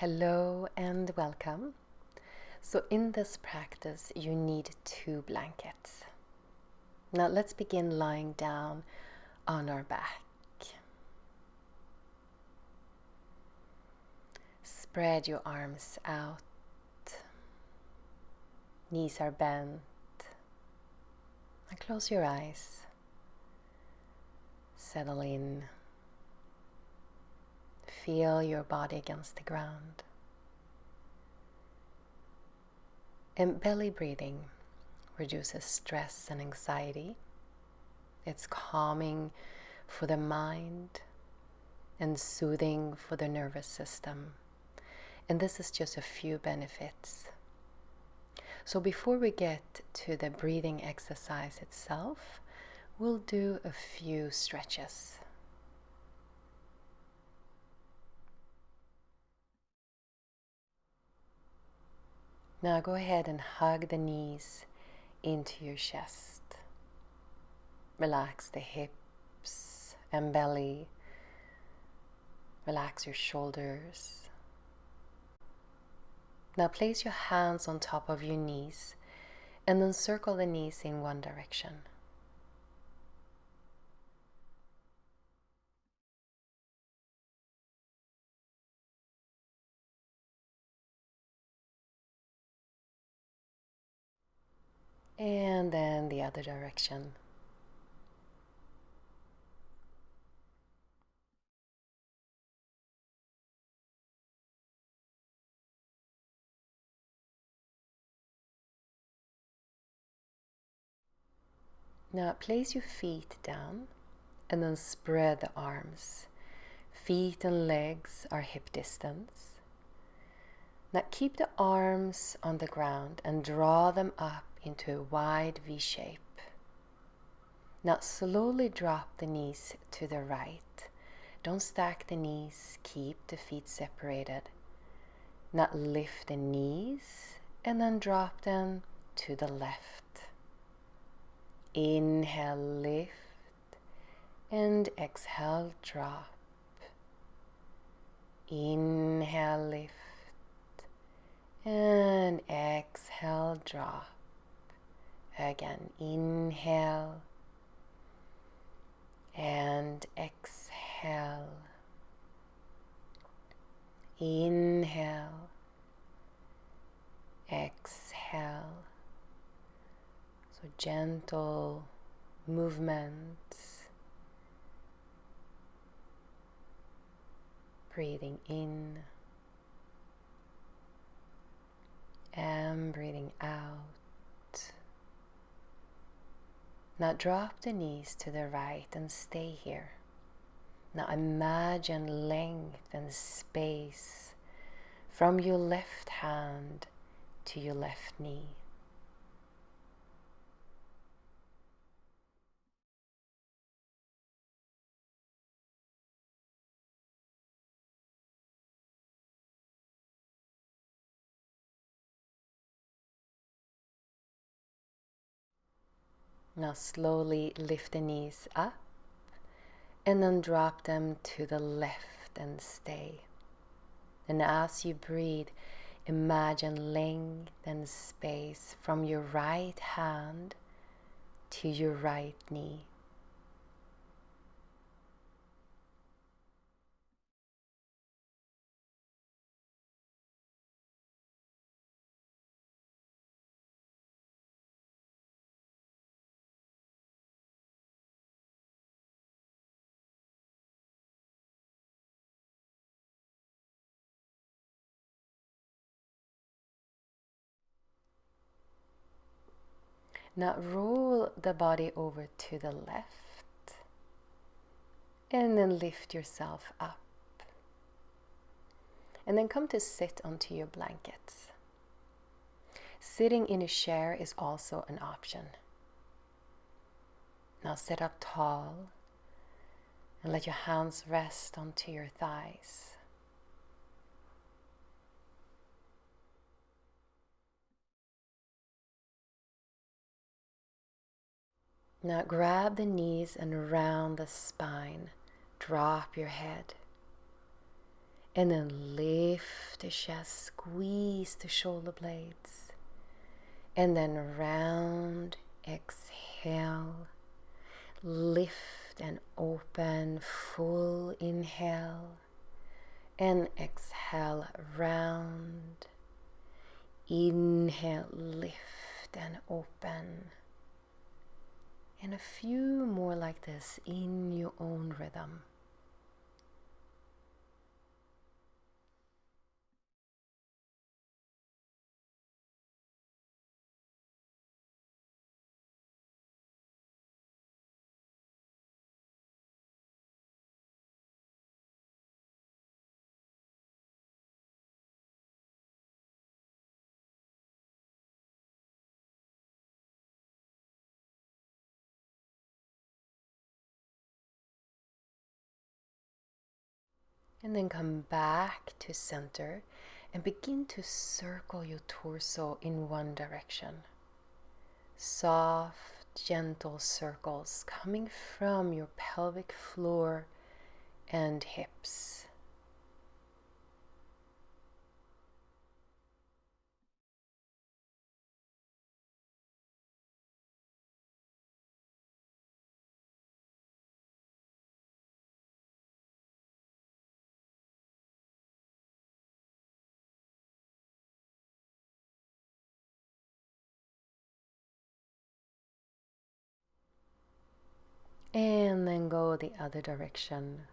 Hello and welcome. So in this practice you need 2 blankets. Now let's begin lying down on our back. Spread your arms out. Knees are bent. And close your eyes. Settle in. Feel your body against the ground. And belly breathing reduces stress and anxiety. It's calming for the mind and soothing for the nervous system. And this is just a few benefits. So before we get to the breathing exercise itself, we'll do a few stretches. Now go ahead and hug the knees into your chest. Relax the hips and belly. Relax your shoulders. Now place your hands on top of your knees and then circle the knees in one direction. And then the other direction. Now place your feet down and then spread the arms. Feet and legs are hip distance. Now keep the arms on the ground and draw them up into a wide V shape. Now slowly drop the knees to the right. Don't stack the knees, keep the feet separated. Now lift the knees and then drop them to the left. Inhale, lift, and exhale, drop. Inhale, lift, and exhale, drop. Again, inhale and exhale. Inhale, exhale. So gentle movements. Breathing in and breathing out. Now drop the knees to the right and stay here. Now imagine length and space from your left hand to your left knee. Now slowly lift the knees up and then drop them to the left and stay. And as you breathe, imagine length and space from your right hand to your right knee. Now roll the body over to the left and then lift yourself up. And then come to sit onto your blankets. Sitting in a chair is also an option. Now sit up tall and let your hands rest onto your thighs. Now grab the knees and round the spine. Drop your head. And then lift the chest, squeeze the shoulder blades. And then round, exhale. Lift and open, full inhale. And exhale, round. Inhale, lift and open. And a few more like this in your own rhythm. And then come back to center and begin to circle your torso in one direction. Soft, gentle circles coming from your pelvic floor and hips. And then go the other direction.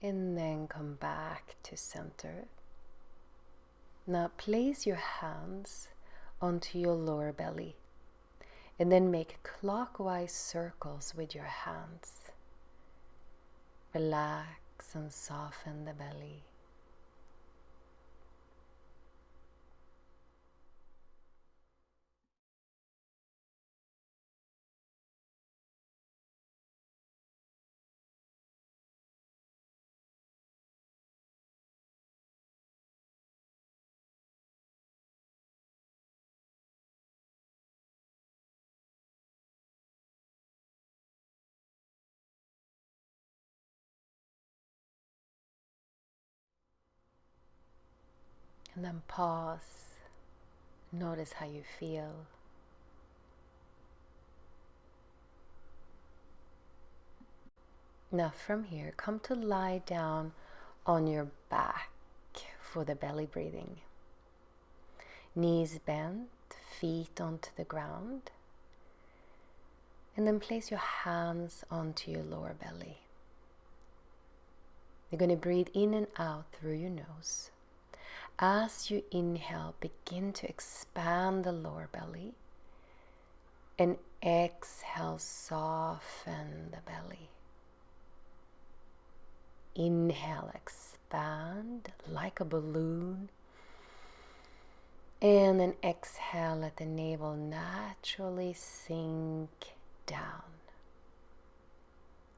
And then come back to center. Now place your hands onto your lower belly and then make clockwise circles with your hands. Relax and soften the belly. And then pause. Notice how you feel. Now from here, come to lie down on your back for the belly breathing. Knees bent, feet onto the ground. And then place your hands onto your lower belly. You're going to breathe in and out through your nose. As you inhale, begin to expand the lower belly. And exhale, soften the belly. Inhale, expand like a balloon. And then exhale, let the navel naturally sink down.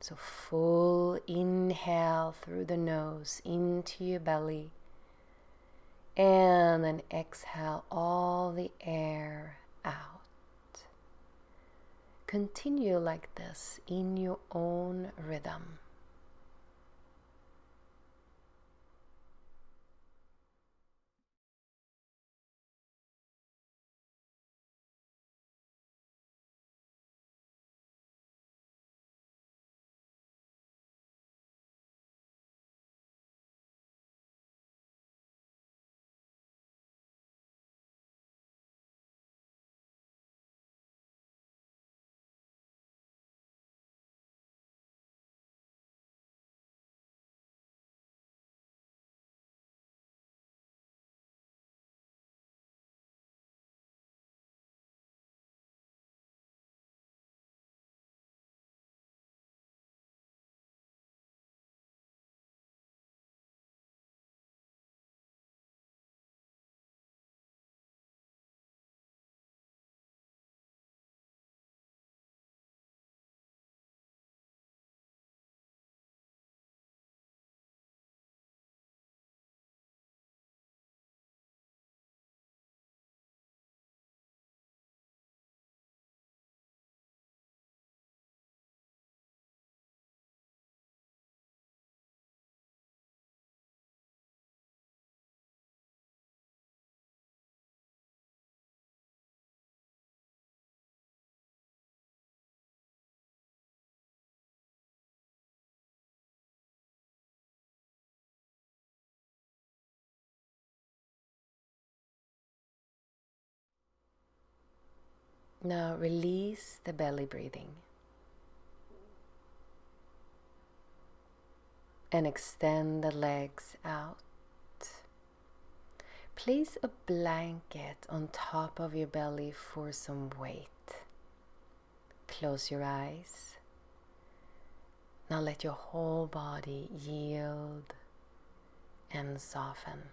So full inhale through the nose into your belly. And then exhale all the air out. Continue like this in your own rhythm. Now release the belly breathing and extend the legs out. Place a blanket on top of your belly for some weight. Close your eyes. Now let your whole body yield and soften.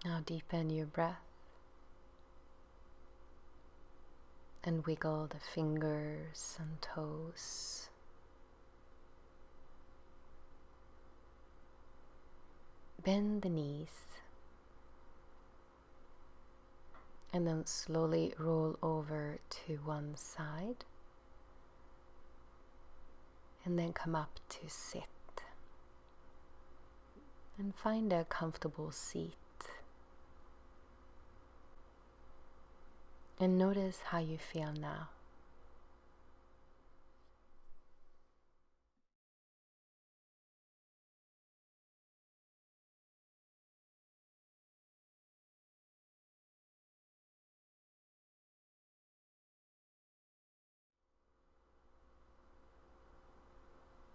Now deepen your breath and wiggle the fingers and toes. Bend the knees and then slowly roll over to one side and then come up to sit and find a comfortable seat. And notice how you feel now.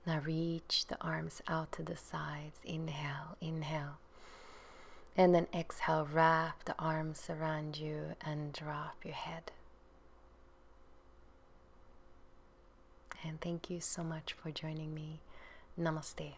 Now reach the arms out to the sides. Inhale, inhale. And then exhale, wrap the arms around you and drop your head. And thank you so much for joining me. Namaste.